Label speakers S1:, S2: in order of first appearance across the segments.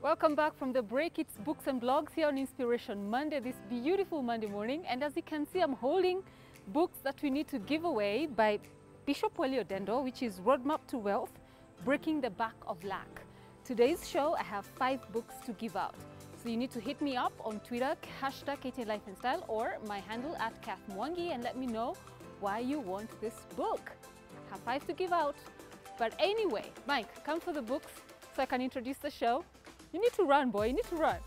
S1: Welcome back from the break. It's Books and Blogs here on Inspiration Monday, this beautiful Monday morning. And as you can see, I'm holding books that we need to give away by Bishop Wally Odendo, which is Roadmap to Wealth, Breaking the Back of Lack. Today's show, I have 5 books to give out. So you need to hit me up on Twitter, hashtag KT Life and Style, or my handle at Kath Mwangi, and let me know why you want this book. I have 5 to give out. But anyway, Mike, come for the books so I can introduce the show. You need to run, boy, you need to run.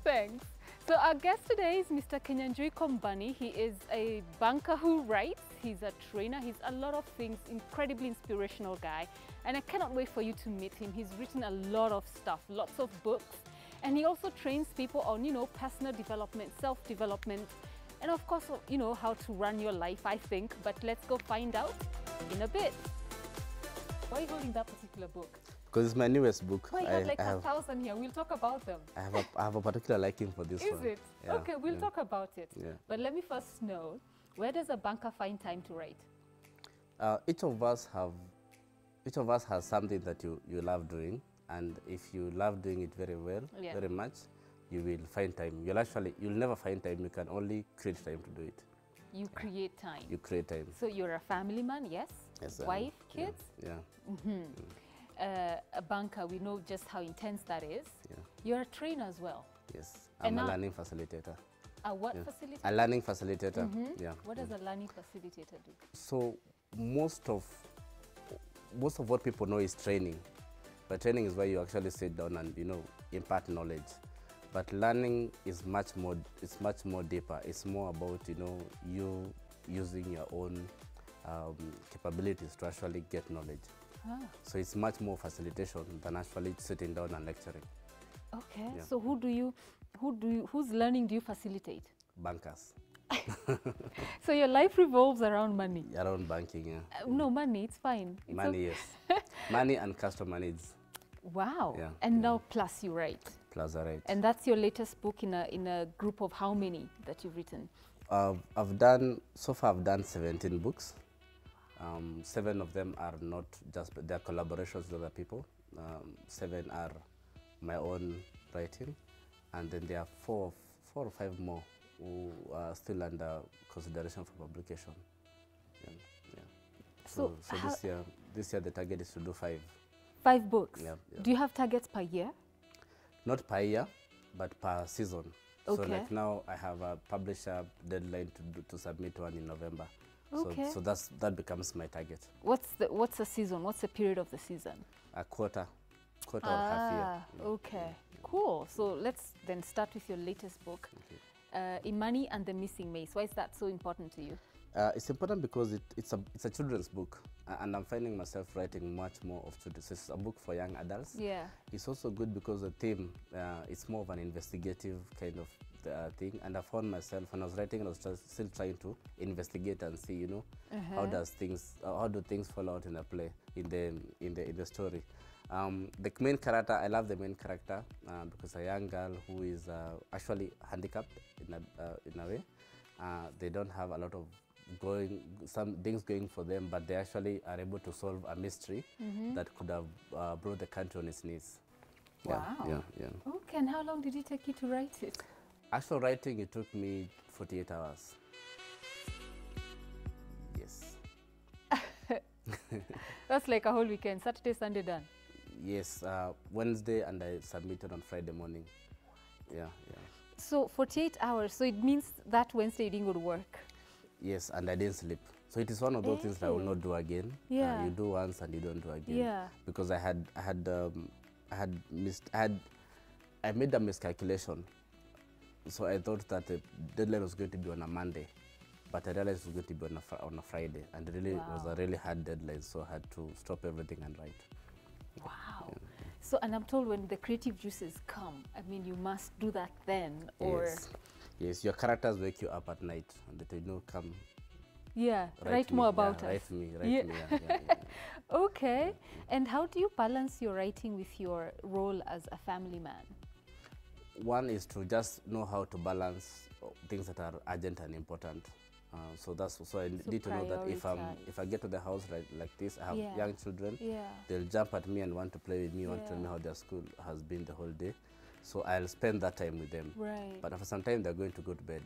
S1: Thanks. So our guest today is Mr. Kinyanjui Kombani. He is a banker who writes, he's a trainer, he's a lot of things, incredibly inspirational guy. And I cannot wait for you to meet him. He's written a lot of stuff, lots of books. And he also trains people on, personal development, self-development, and of course, how to run your life, I think. But let's go find out in a bit. Why are you holding that particular book?
S2: Because it's my newest book.
S1: Oh, you have like 1,000 here. We'll talk about them.
S2: I have a particular liking for this one.
S1: Is it?
S2: Yeah,
S1: okay, we'll talk about it.
S2: Yeah.
S1: But let me first know, where does a banker find time to write?
S2: Each of us has something that you love doing, and if you love doing it very well, very much, you will find time. You'll never find time. You can only create time to do it. You
S1: create time.
S2: You create time.
S1: So you're a family man, yes?
S2: Yes.
S1: Wife, kids?
S2: Yeah.
S1: A banker, we know just how intense that is.
S2: Yeah.
S1: You're a trainer as well.
S2: Yes, I'm a learning facilitator.
S1: A what facilitator?
S2: A learning facilitator. Yeah.
S1: What does a learning facilitator do?
S2: So most of what people know is training, but training is where you actually sit down and impart knowledge. But learning is much more. It's much more deeper. It's more about you using your own capabilities to actually get knowledge. So it's much more facilitation than actually sitting down and lecturing. Okay. Yeah.
S1: So whose learning do you facilitate?
S2: Bankers.
S1: So your life revolves around money?
S2: Around banking, yeah.
S1: No, money, it's fine. It's
S2: money, yes. Money and customer needs. Wow.
S1: Yeah. And now plus you write.
S2: Plus I write.
S1: And that's your latest book in a group of how many that you've written?
S2: So far I've done 17 books. 7 of them are not just, they're collaborations with other people. 7 are my own writing, and then there are 4 or 5 more who are still under consideration for publication. Yeah. So this year the target is to do 5.
S1: 5 books?
S2: Yeah.
S1: Do you have targets per year?
S2: Not per year, but per season.
S1: Okay.
S2: So like now I have a publisher deadline to submit one in November.
S1: Okay.
S2: So that becomes my target.
S1: What's the season? What's the period of the season?
S2: A quarter or half year.
S1: Okay. Cool. So let's then start with your latest book, Imani and the Missing Maze. Why is that so important to you?
S2: It's important because it's a children's book, and I'm finding myself writing much more of children's. It's a book for young adults.
S1: Yeah.
S2: It's also good because the theme it's more of an investigative kind of thing, and I found myself when I was writing, I was still trying to investigate and see, how do things fall out in a play, in the story. The main character, I love the main character because a young girl who is actually handicapped in a way. They don't have a lot of some things going for them, but they actually are able to solve a mystery that could have brought the country on its knees.
S1: Wow.
S2: Yeah.
S1: Okay, and how long did it take you to write it?
S2: Actual writing, it took me 48 hours. Yes.
S1: That's like a whole weekend, Saturday, Sunday done?
S2: Yes, Wednesday, and I submitted on Friday morning. Yeah.
S1: So 48 hours, so it means that Wednesday you didn't go to work?
S2: Yes, and I didn't sleep. So it is one of those things that I will not do again.
S1: Yeah.
S2: You do once and you don't do again.
S1: Yeah.
S2: Because I made a miscalculation. So I thought that the deadline was going to be on a Monday, but I realized it was going to be on a Friday, and it was a really hard deadline, so I had to stop everything and write.
S1: Wow. Yeah. So, and I'm told when the creative juices come, I mean, you must do that then, or...
S2: Yes, your characters wake you up at night, and they come...
S1: Yeah, write more about us.
S2: Write me. Yeah.
S1: Okay. And how do you balance your writing with your role as a family man?
S2: One is to just know how to balance things that are urgent and important. So I need to know that if I get to the house like this, I have young children. They'll jump at me and want to play with me, want to tell me how their school has been the whole day. So I'll spend that time with them. But after some time, they're going to go to bed.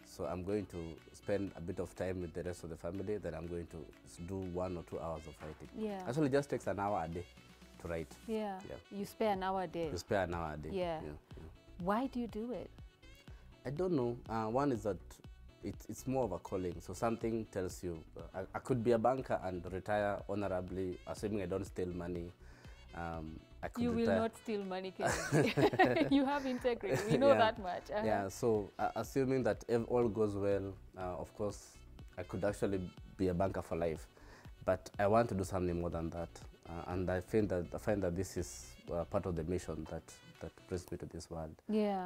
S2: So I'm going to spend a bit of time with the rest of the family. Then I'm going to do 1 or 2 hours of writing. Actually, it just takes an hour a day to write.
S1: You spare an hour a day.
S2: You spare an hour a day.
S1: Why do you do it?
S2: I don't know. One is that it's more of a calling. So something tells you, I could be a banker and retire honorably, assuming I don't steal money. I could
S1: will not steal money, Kennedy. You have integrity. We know that much.
S2: Yeah, so assuming that if all goes well, of course, I could actually be a banker for life. But I want to do something more than that. And I find that this is part of the mission that brings me to this world.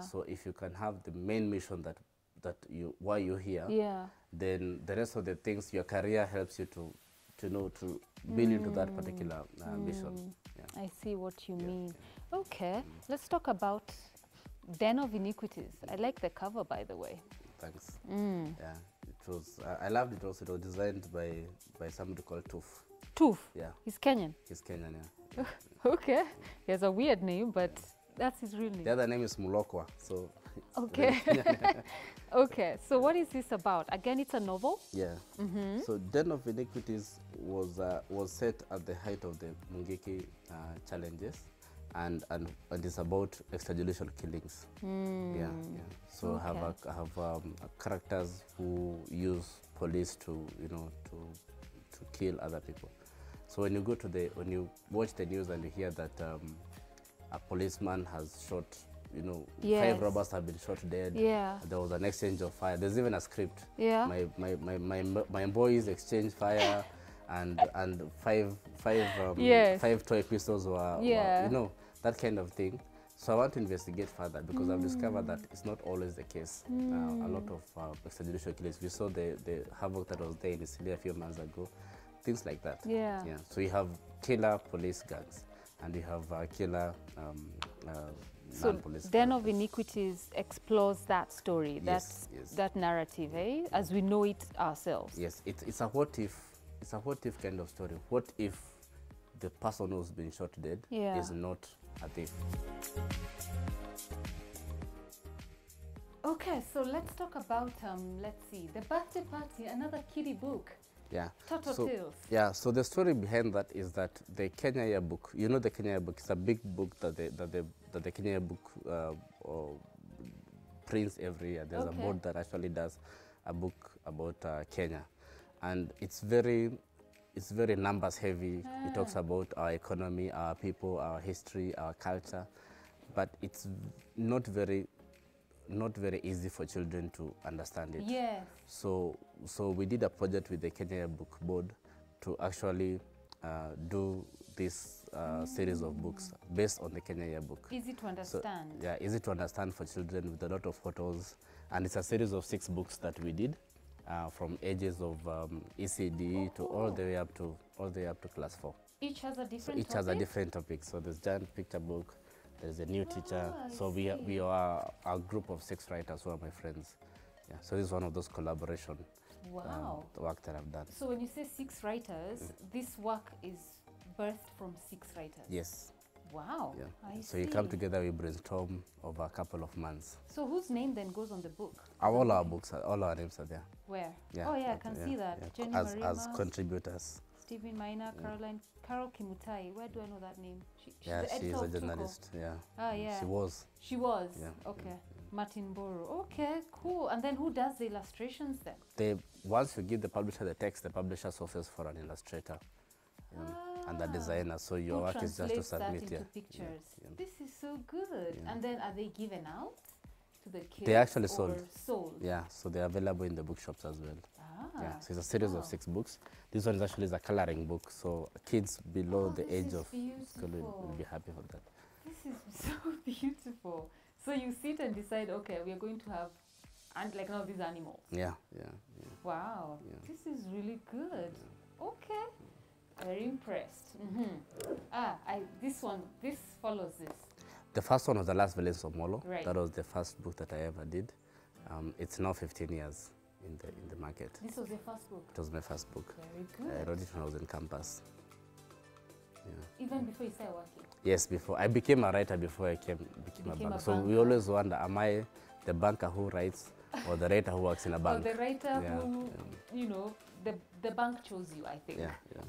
S2: So if you can have the main mission why you're here, then the rest of the things, your career helps you to build into that particular mission.
S1: I see what you mean. Okay, let's talk about Den of Iniquities. I like the cover, by the way.
S2: Thanks. Yeah, it was. I loved it also. It was designed by somebody called Toof.
S1: Toof?
S2: Yeah.
S1: He's Kenyan?
S2: He's Kenyan, yeah.
S1: Okay. He has a weird name, but that's his real name.
S2: The other name is Mulokwa, so...
S1: Okay. Okay, so what is this about? Again, it's a novel?
S2: Yeah. So Den of Iniquities was set at the height of the Mungiki challenges, and it's about extrajudicial killings. So I have characters who use police to kill other people. So when you watch the news and you hear that a policeman has shot, 5 robbers have been shot dead. There was an exchange of fire. There's even a script. My boys exchanged fire, and 5 toy pistols were that kind of thing. So I want to investigate further because I've discovered that it's not always the case. A lot of extrajudicial killings. We saw the havoc that was there in Sicily a few months ago. Things like that. So you have killer police gangs, and you have killer non-police.
S1: Den of Iniquities explores that story, that narrative, as we know it ourselves.
S2: Yes, it's a what if kind of story. What if the person who's been shot dead is not a thief?
S1: Okay, so let's talk about let's see, The Birthday Party, another kiddie book.
S2: Tales. So the story behind that is that the Kenya Yearbook, the Kenya Yearbook is a big book that the Kenya Yearbook prints every year. There's a board that actually does a book about Kenya, and it's very numbers heavy. It talks about our economy, our people, our history, our culture, but it's not very easy for children to understand it. So we did a project with the Kenya Book Board to actually do this series of books based on the Kenya Yearbook.
S1: Easy to understand.
S2: So, easy to understand for children with a lot of photos. And it's a series of 6 books that we did from ages of ECD to all the way up to class 4.
S1: Each has a different topic?
S2: Each has a different topic. So there's giant picture book. There's a new teacher. So we are a group of 6 writers who are my friends. So this is one of those collaboration work that I've done.
S1: So when you say 6 writers, this work is birthed from 6 writers?
S2: Yes.
S1: Wow.
S2: So you come together, we brainstorm over a couple of months.
S1: So whose name then goes on the book?
S2: All our books, all our names are there.
S1: Where? I can see that. Jenny
S2: as contributors.
S1: Stephen Maina, Carol Kimutai. Where do I know that name? She's
S2: a journalist. She was.
S1: She was. Okay. Martin Boro. Okay, cool. And then who does the illustrations then?
S2: Once you give the publisher the text, the publisher sources for an illustrator and the designer. So your work is just to submit.
S1: Into pictures. This is so good. And then are they given out to the kids?
S2: They actually sold.
S1: Yeah,
S2: so they're available in the bookshops as well. So it's a series of 6 books. This one is actually a coloring book, so kids below the age of school will be happy for that.
S1: This is so beautiful. So you sit and decide, okay, we are going to have, now these animals. Wow, this is really good. Okay, very impressed. This follows this.
S2: The first one was The Last Village of Molo.
S1: Right.
S2: That was the first book that I ever did. It's now 15 years. in the market.
S1: This was your first book?
S2: It was my first book.
S1: Very good.
S2: I wrote it when I was in campus. Yeah.
S1: Even before you started working?
S2: Yes, before. I became a writer before I became a banker. So we always wonder, am I the banker who writes or the writer who works in a bank?
S1: Or the writer who, you know, the bank chose you, I think.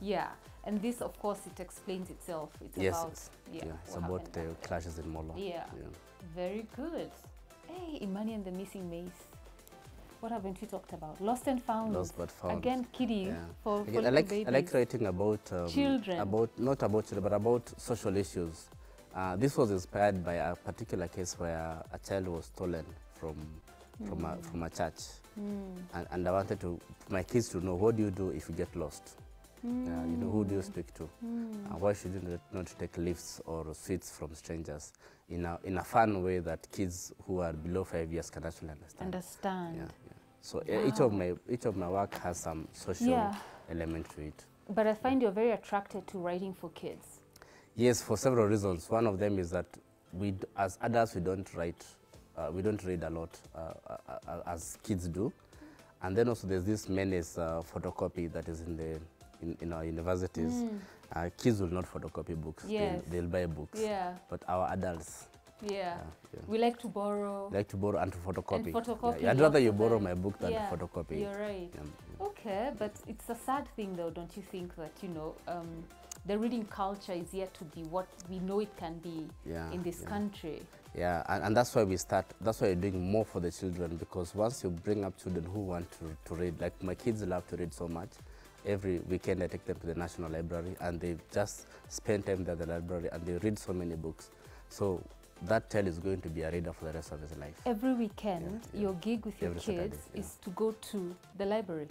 S1: Yeah. And this, of course, it explains itself. It's about,
S2: it's about the clashes in Molo.
S1: Yeah. Very good. Hey, Imani and the Missing Maze. What haven't we talked about? Lost and Found.
S2: Lost but Found.
S1: Again, kiddie for
S2: I like writing about
S1: children.
S2: Not about children, but about social issues. This was inspired by a particular case where a child was stolen from a church, and I wanted my kids to know, what do you do if you get lost? You know, who do you speak to? Why should you not take lifts or suites from strangers in a fun way that kids who are below 5 years can actually understand? So each of my work has some social element to it.
S1: But I find you're very attracted to writing for kids.
S2: Yes, for several reasons. One of them is that as adults, we don't read a lot as kids do, and then also there's this menace photocopy that is in our universities. Kids will not photocopy books. They'll buy books. But our adults, we like to borrow. And to photocopy. I'd rather you borrow my book than photocopy.
S1: You're right. Okay, but it's a sad thing, though, don't you think, that, you know, the reading culture is yet to be what we know it can be in this country.
S2: And that's why that's why we're doing more for the children, because once you bring up children who want to read, like my kids love to read so much, every weekend I take them to the National Library and they just spend time there at the library and they read so many books. So that child is going to be a reader for the rest of his life.
S1: Every weekend, your gig with your kids is to go to the library?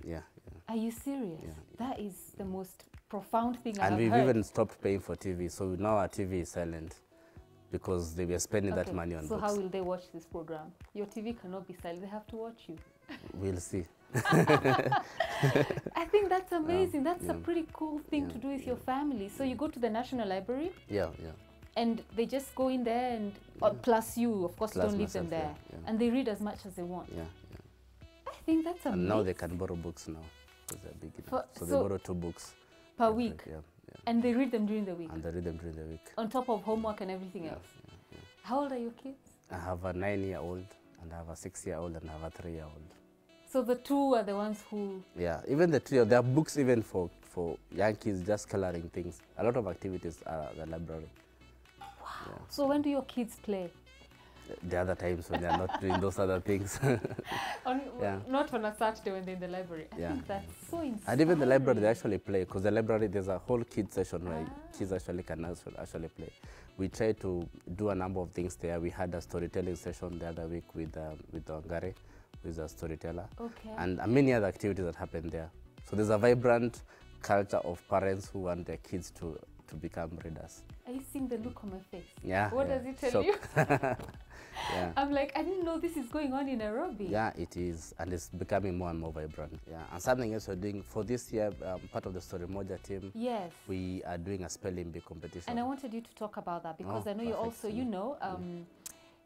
S1: Are you serious? That is the most profound thing I've heard.
S2: And we've even stopped paying for TV, so now our TV is silent because they were spending that money on books.
S1: So how will they watch this program? Your TV cannot be silent, they have to watch you.
S2: We'll see.
S1: I think that's amazing. That's a pretty cool thing to do with your family. So you go to the National Library? And they just go in there and, plus you, of course, don't leave them there. And they read as much as they want. I think that's amazing.
S2: And now they can borrow books now, because they're big enough. So they borrow 2 books
S1: per week. And they read them during the week.
S2: And they read them during the week.
S1: On top of homework and everything else. How old are your kids?
S2: I have a 9-year-old, and I have a 6-year-old, and I have a 3-year-old.
S1: So the 2 are the ones who...
S2: Even the 3, there are books even for young kids, just coloring things. A lot of activities are at the library.
S1: Wow. So when do your kids play?
S2: The other times when they're not doing those other things.
S1: Not on a Saturday when they're in the library. I think that's so inspiring.
S2: And even the library, they actually play, because the library, there's a whole kids session where kids actually can actually play. We try to do a number of things there. We had a storytelling session the other week with Ongare, who is a storyteller, and many other activities that happen there. So there's a vibrant culture of parents who want their kids to become readers.
S1: Are you seeing the look on my face?
S2: What
S1: does it tell you? I'm like, I didn't know this is going on in Nairobi.
S2: It is, and it's becoming more and more vibrant. And something else we're doing for this year, part of the Story Moja team. We are doing a spelling bee competition. And
S1: I wanted you to talk about that, because I know you also, you know,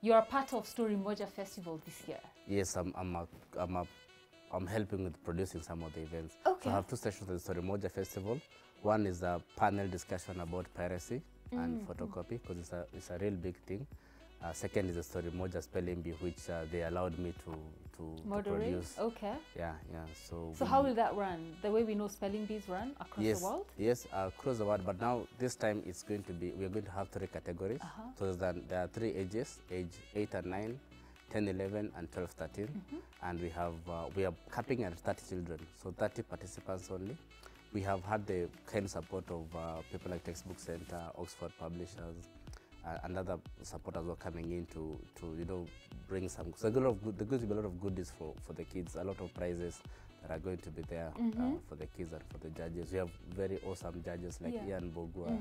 S1: you are part of Story Moja Festival this year.
S2: Yes, I'm helping with producing some of the events. So I have 2 sessions at the Story Moja Festival. One is a panel discussion about piracy and photocopy, because it's a real big thing. Second is the Story Moja Spelling Bee, which they allowed me to produce. So
S1: how will that run? The way we know spelling bees run across the world?
S2: Yes, across the world. But now this time it's going to be, we're going to have 3 categories. So there are 3 ages: age 8 and 9, 10, 11, and 12, 13. And we are capping at 30 children, so 30 participants only. We have had the kind support of people like Textbook Center, Oxford Publishers, and other supporters were coming in to bring some. So there's going to be a lot of goodies for the kids, a lot of prizes that are going to be there for the kids and for the judges. We have very awesome judges like Ian Bogua,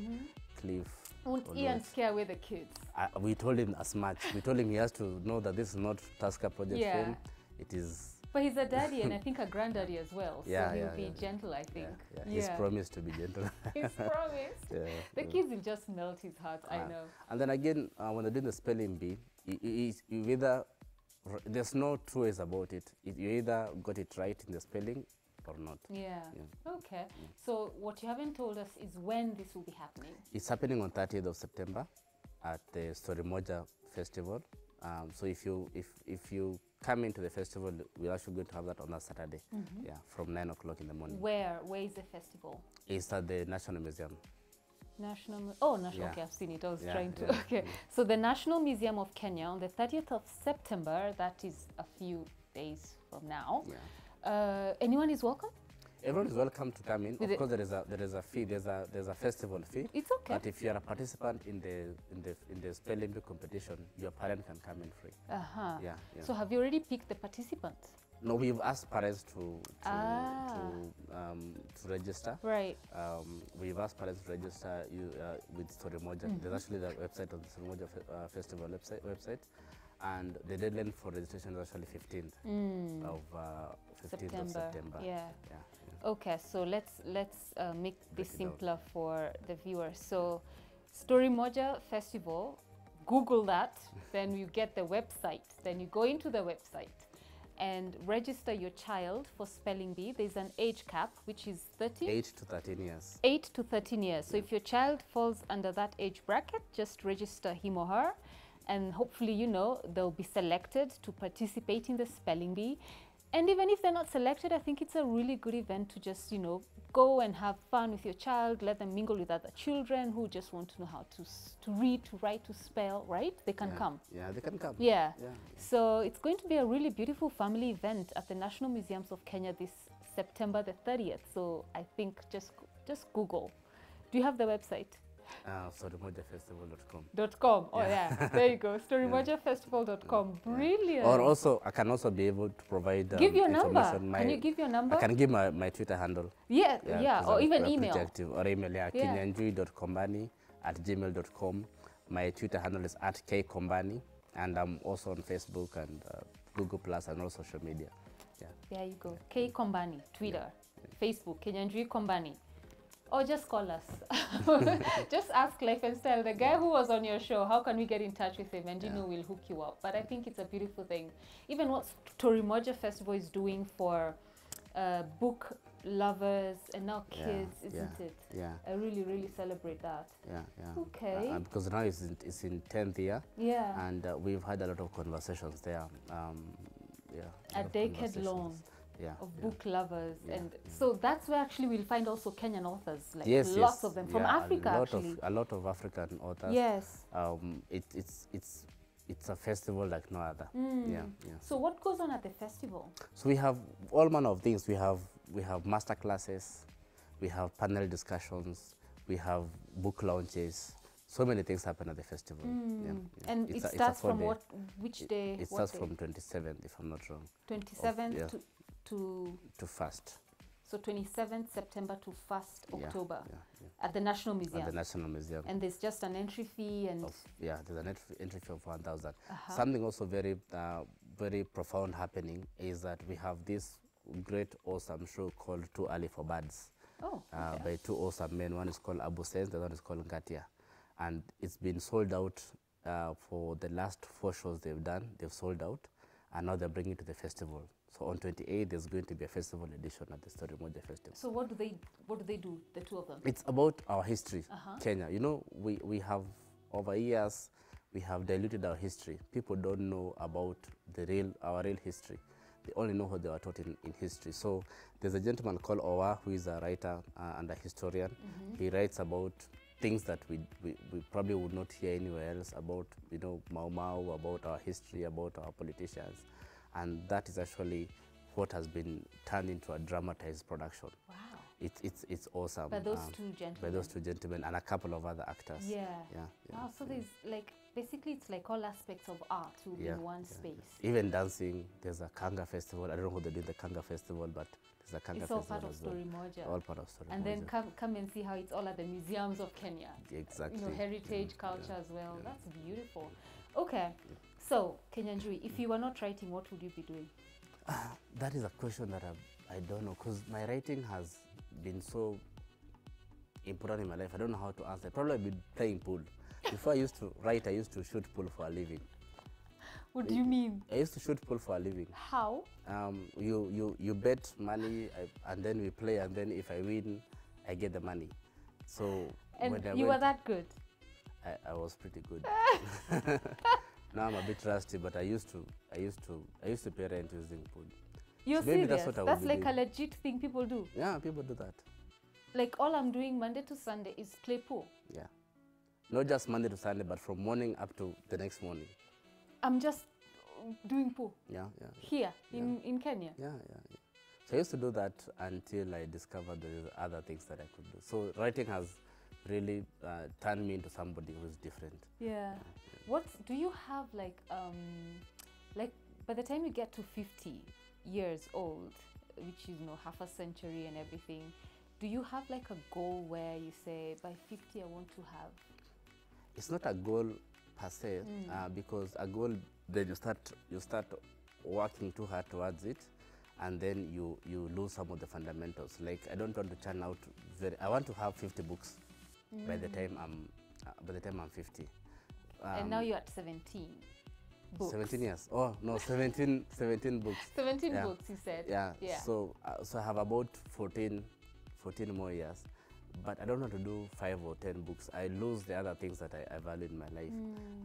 S2: Cliff.
S1: Won't Ian scare away the kids?
S2: We told him as much. We told him he has to know that this is not Tusker Project film. It is.
S1: But he's a daddy and I think a granddaddy as well. So he'll be gentle, I think.
S2: He's promised to be gentle.
S1: He's promised. The kids will just melt his heart, I know.
S2: And then again, when they're doing the spelling bee, you either there's no two ways about it. You either got it right in the spelling or not.
S1: Yeah. Okay. So what you haven't told us is when this will be happening.
S2: It's happening on 30th of September at the Story Moja Festival. So if you come into the festival, we're actually going to have that on a Saturday. Yeah, from 9 o'clock in the morning.
S1: Where is the festival?
S2: It's at the National Museum.
S1: National.
S2: Yeah.
S1: Okay, I've seen it. I was
S2: Yeah,
S1: trying to.
S2: yeah,
S1: Okay. So the National Museum of Kenya on the 30th of September. That is a few days from now.
S2: Yeah.
S1: Anyone is welcome.
S2: Everyone is welcome to come in. Of course, there is a fee. There's a festival fee.
S1: It's okay.
S2: But if you are a participant in the spelling bee competition, your parent can come in free. Yeah.
S1: So have you already picked the participants?
S2: No, we've asked parents to register.
S1: Right.
S2: We've asked parents to register with Story Moja. There's actually the website on the Story Moja Festival website, and the deadline for registration is actually 15th of September.
S1: Yeah. Okay, so let's make this simpler for the viewers. So, Story Moja Festival, Google that, then you get the website. Then you go into the website and register your child for spelling bee. There's an age cap, which is 13?
S2: 8 to 13 years.
S1: 8 to 13 years. So if your child falls under that age bracket, just register him or her, and hopefully, you know, they'll be selected to participate in the spelling bee. And even if they're not selected, I think it's a really good event to just, you know, go and have fun with your child, let them mingle with other children who just want to know how to read, to write, to spell, right? They can come.
S2: Yeah, they can come.
S1: Yeah. So it's going to be a really beautiful family event at the National Museums of Kenya this September the 30th. So I think just Google. Do you have the website?
S2: StoryMojaFestival.com.
S1: Oh yeah, there you go. StoryMojaFestival.com. Brilliant.
S2: Or also, I can also be able to provide
S1: give your number. Can you give your number?
S2: I can give my Twitter handle.
S1: Yeah, or even email.
S2: Or email, Kinyanjui.Kombani@gmail.com. My Twitter handle is @kkombani, and I'm also on Facebook and Google Plus and all social media.
S1: There you go. K Kombani, Twitter, Facebook, Kinyanjui Kombani. Or just call us. Just ask Life and Style, the guy who was on your show, how can we get in touch with him? And you know, we'll hook you up. But I think it's a beautiful thing. Even what Story Moja Festival is doing for book lovers and now kids, isn't it?
S2: Yeah.
S1: I really, really celebrate that. Okay.
S2: Because now it's in 10th year.
S1: Yeah.
S2: And we've had a lot of conversations there.
S1: A decade long. Of book lovers, and so that's where actually we'll find also Kenyan authors, like lots of them from Africa.
S2: A lot of African authors.
S1: Yes.
S2: It's a festival like no other.
S1: So what goes on at the festival?
S2: So we have all manner of things. We have master classes, we have panel discussions, we have book launches. So many things happen at the festival.
S1: And it starts from which day?
S2: It starts from 27th, if I'm not wrong.
S1: 27th to
S2: 1st.
S1: So 27th September to 1st October at the National Museum.
S2: At the National Museum.
S1: And there's just an entry fee and...
S2: there's an entry fee of 1,000. Something also very, very profound happening is that we have this great, awesome show called Too Early for Birds. By two awesome men. One is called Abu Sens, the other is called Ngatia. And it's been sold out for the last 4 shows they've done. They've sold out, and now they're bringing it to the festival. So on 28th, there's going to be a festival edition at the Story Moja Festival.
S1: So what do they do, the two of them?
S2: It's about our history, Kenya. You know, we have, over years, we have diluted our history. People don't know about our real history. They only know what they were taught in history. So there's a gentleman called Owa, who is a writer and a historian. He writes about things that we probably would not hear anywhere else, about, you know, Mau Mau, about our history, about our politicians. And that is actually what has been turned into a dramatized production.
S1: Wow.
S2: It's awesome.
S1: By those two gentlemen.
S2: By those two gentlemen and a couple of other actors.
S1: Wow, so there's like, basically it's like all aspects of art will be in one space.
S2: Even dancing, there's a Kanga festival. I don't know who they do the Kanga festival, but there's a Kanga festival.
S1: It's all part of Story Moja.
S2: All part of Story Moja.
S1: And then come and see how it's all at the museums of Kenya.
S2: Exactly.
S1: You know, heritage, culture as well. That's beautiful. Okay. So, Kinyanjui, if you were not writing, what would you be doing?
S2: That is a question that I don't know, because my writing has been so important in my life. I don't know how to answer. Probably I've been playing pool. Before I used to write, I used to shoot pool for a living.
S1: What do you mean?
S2: I used to shoot pool for a living.
S1: How?
S2: You bet money, and then we play, and then if I win, I get the money. So
S1: And
S2: when
S1: you were that good?
S2: I was pretty good. Now I'm a bit rusty, but I used to pay rent using pool.
S1: You're
S2: So maybe
S1: serious?
S2: that's what I would
S1: That's
S2: be
S1: like
S2: doing.
S1: a legit thing people do.
S2: Yeah, people do that.
S1: Like all I'm doing Monday to Sunday is play pool.
S2: Yeah, not just Monday to Sunday, but from morning up to the next morning.
S1: I'm just doing pool
S2: Yeah.
S1: here in Kenya.
S2: Yeah. So I used to do that until I discovered there were other things that I could do. So writing has really turned me into somebody who's different.
S1: Yeah. What do you have like by the time you get to 50 years old, which is half a century and everything, do you have like a goal where you say by 50 I want to have?
S2: It's not a goal per se, because a goal, then you start working too hard towards it, and then you lose some of the fundamentals. Like I don't want to churn out I want to have 50 books by the time I'm 50.
S1: And now you're at 17 books.
S2: 17 years. Oh no, 17 books.
S1: 17 books, you said.
S2: Yeah. So I have about 14 more years, but I don't want to do 5 or 10 books. I lose the other things that I value in my life.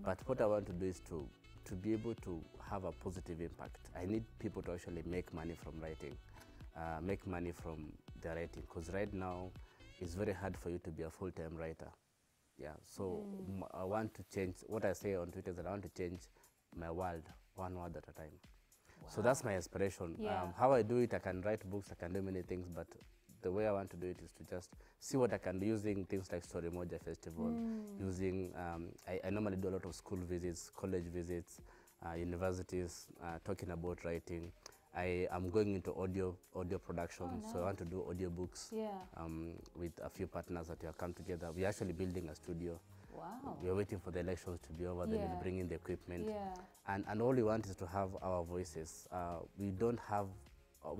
S2: But what I want to do is to be able to have a positive impact. I need people to actually make money from writing, make money from their writing, because right now it's very hard for you to be a full-time writer. Yeah, so I want to change, what I say on Twitter is that I want to change my world one word at a time. Wow. So that's my aspiration.
S1: Yeah.
S2: How I do it, I can write books, I can do many things, but the way I want to do it is to just see what I can do using things like Story Moja Festival, using, I normally do a lot of school visits, college visits, universities, talking about writing. I am going into audio production, so I want to do audiobooks with a few partners that we have come together. We're actually building a studio.
S1: Wow.
S2: We're waiting for the elections to be over, then we'll bring in the equipment.
S1: Yeah.
S2: And all we want is to have our voices. We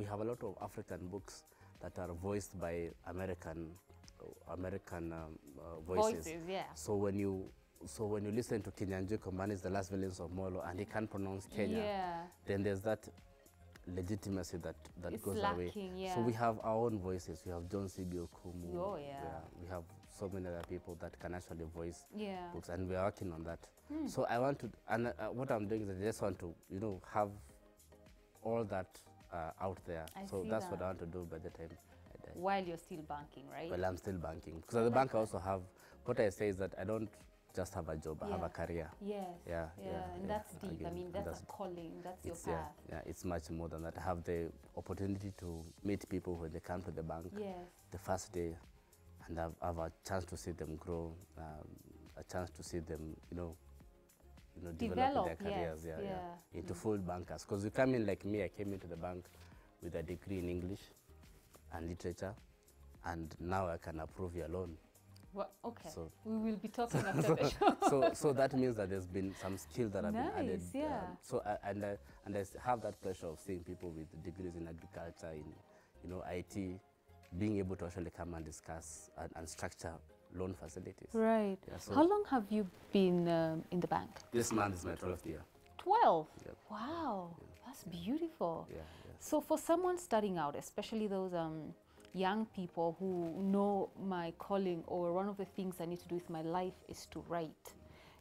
S2: have a lot of African books that are voiced by American voices.
S1: Yeah.
S2: So when you listen to Kinyanjui Kombani, the last villains of Molo, and he can't pronounce Kenya, then there's that legitimacy that goes away.
S1: Yeah.
S2: So we have our own voices. We have John C.B. Okumu.
S1: Oh, yeah.
S2: We have so many other people that can actually voice books, and we are working on that. So I want to, and what I'm doing is I just want to, have all that out there. So that's what I want to do by the time I die.
S1: While you're still banking, right?
S2: Well, I'm still banking. Because at the bank I also have, what I say is that I don't just have a job, I have a career.
S1: Yes.
S2: Yeah.
S1: And that's deep.
S2: Again,
S1: I mean, that's a calling. That's your path.
S2: Yeah, it's much more than that. I have the opportunity to meet people when they come to the bank the first day, and I have a chance to see them grow, a chance to see them, develop their careers into full bankers. Because you come in like me, I came into the bank with a degree in English and literature, and now I can approve your loan.
S1: Well, okay.
S2: So
S1: we will be talking after the show.
S2: So that means that there's been some skills that have been added.
S1: Yeah.
S2: And I have that pleasure of seeing people with degrees in agriculture, in IT, being able to actually come and discuss and structure loan facilities.
S1: Right.
S2: Yeah, so
S1: how long have you been in the bank?
S2: This month is my 12th year.
S1: 12?
S2: Yep.
S1: Wow, that's beautiful.
S2: Yeah.
S1: So for someone starting out, especially those young people who know my calling, or one of the things I need to do with my life is to write,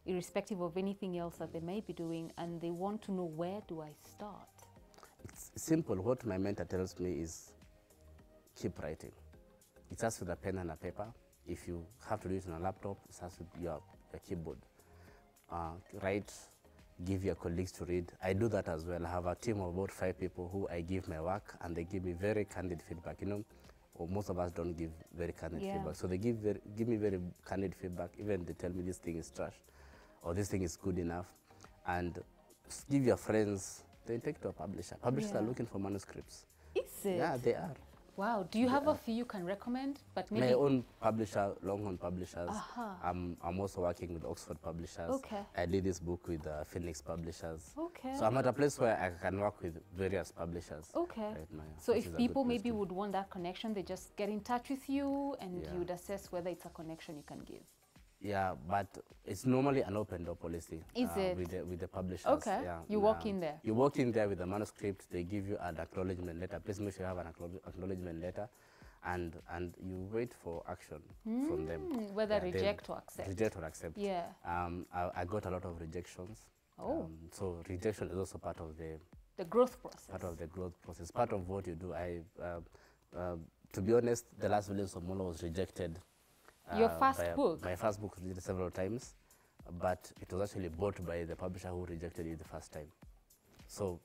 S1: irrespective of anything else that they may be doing, and they want to know, where do I start?
S2: It's simple. What my mentor tells me is keep writing. It starts with a pen and a paper. If you have to do it on a laptop, it starts with your keyboard. Write, give your colleagues to read. I do that as well. I have a team of about 5 people who I give my work, and they give me very candid feedback. Or most of us don't give very candid feedback. So they give me very candid feedback. Even they tell me this thing is trash, or this thing is good enough. And give your friends, then take it to a publisher. Publishers are looking for manuscripts.
S1: Is it?
S2: Yeah, they are.
S1: Wow. Do you have a few you can recommend? But maybe
S2: my own publisher, Longhorn Publishers. I'm also working with Oxford Publishers.
S1: Okay.
S2: I did this book with Phoenix Publishers.
S1: Okay.
S2: So I'm at a place where I can work with various publishers.
S1: Okay.
S2: Right now,
S1: so if people maybe would want that connection, they just get in touch with you, and you would assess whether it's a connection you can give.
S2: Yeah, but it's normally an open door policy.
S1: Is it?
S2: With the publishers.
S1: Okay.
S2: Yeah.
S1: You walk in there.
S2: You walk in there with the manuscript. They give you an acknowledgement letter. Please make sure you have an acknowledgement letter, and you wait for action from them.
S1: Whether reject or accept.
S2: Reject or accept.
S1: Yeah.
S2: I got a lot of rejections.
S1: Oh.
S2: So rejection is also part of
S1: the growth process.
S2: Part of the growth process. Part of what you do. To be honest, the last Villains of Molo was rejected.
S1: Your first book?
S2: My first book was rejected several times, but it was actually bought by the publisher who rejected it the first time. So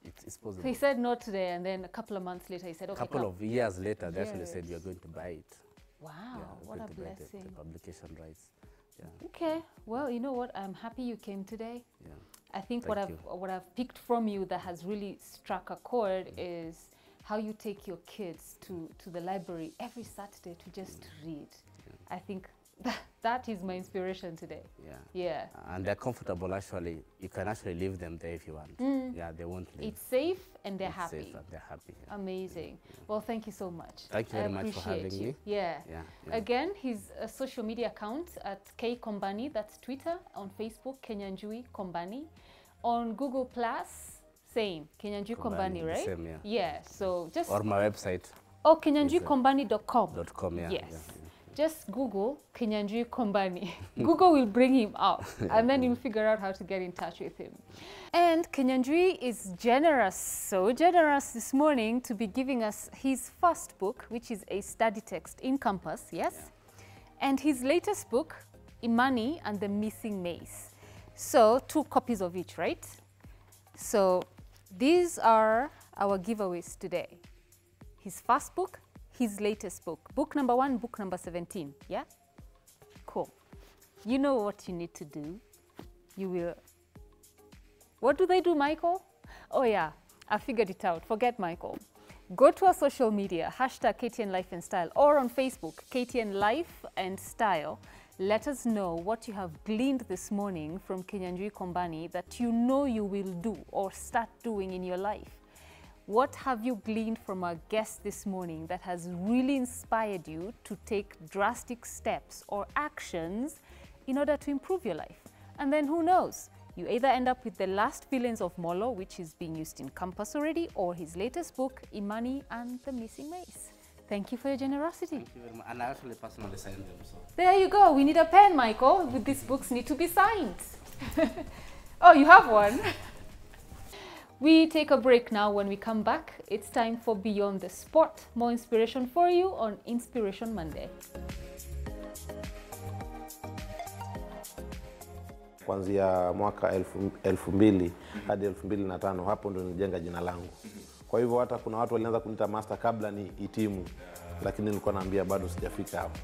S2: it's possible.
S1: So he said no today, and then a couple of months later he said, okay.
S2: A couple of years later, they actually said, you're going to buy it.
S1: Wow,
S2: yeah,
S1: what a blessing.
S2: The publication rights. Yeah.
S1: Okay, well, you know what? I'm happy you came today.
S2: Yeah.
S1: I think what I've picked from you that has really struck a chord is how you take your kids to the library every Saturday to just read. I think that is my inspiration today. Yeah. Yeah.
S2: And they're comfortable, actually. You can actually leave them there if you want. Yeah, they won't leave.
S1: It's safe and they're happy.
S2: It's safe and they're happy. Yeah.
S1: Amazing. Well, thank you so much.
S2: Thank you very much for having me.
S1: Yeah. Again, his social media account at K Kombani, that's Twitter. On Facebook, Kinyanjui Kombani. On Google Plus, same, Kinyanjui Kombani, right?
S2: Same, yeah.
S1: Yeah, so just...
S2: Or my website.
S1: Oh, kinyanjuikombani.com.
S2: .com, yeah.
S1: Yes.
S2: Yeah.
S1: Just Google Kinyanjui Kombani. Google will bring him up, and then you'll figure out how to get in touch with him. And Kinyanjui is generous, so generous this morning to be giving us his first book, which is a study text in Compass, yes? Yeah. And his latest book, Imani and the Missing Mace. So 2 copies of each, right? So these are our giveaways today. His first book, his latest book. Book number 1, book number 17, yeah? Cool. You know what you need to do. You will... What do they do, Michael? Oh yeah, I figured it out. Forget Michael. Go to our social media, hashtag KTN Life and Style, or on Facebook, KTN Life and Style. Let us know what you have gleaned this morning from Kinyanjui Kombani that you know you will do or start doing in your life. What have you gleaned from our guest this morning that has really inspired you to take drastic steps or actions in order to improve your life? And then who knows? You either end up with the last Villains of Molo, which is being used in Compass already, or his latest book, Imani and the Missing Mace. Thank you for your generosity.
S2: Thank you very much. And I actually personally signed them. So.
S1: There you go. We need a pen, Michael. These books need to be signed. Oh, you have one? We take a break now. When we come back, it's time for Beyond the Sport. More inspiration for you on Inspiration Monday.
S3: Kuanzia mwaka 2000 hadi 2005 hapo ndo nilijenga jina langu. Kwa hivyo hata kuna watu walianza kuniita master kabla ni hitimu, lakini nilikuwa naambia bado sijafika hapo.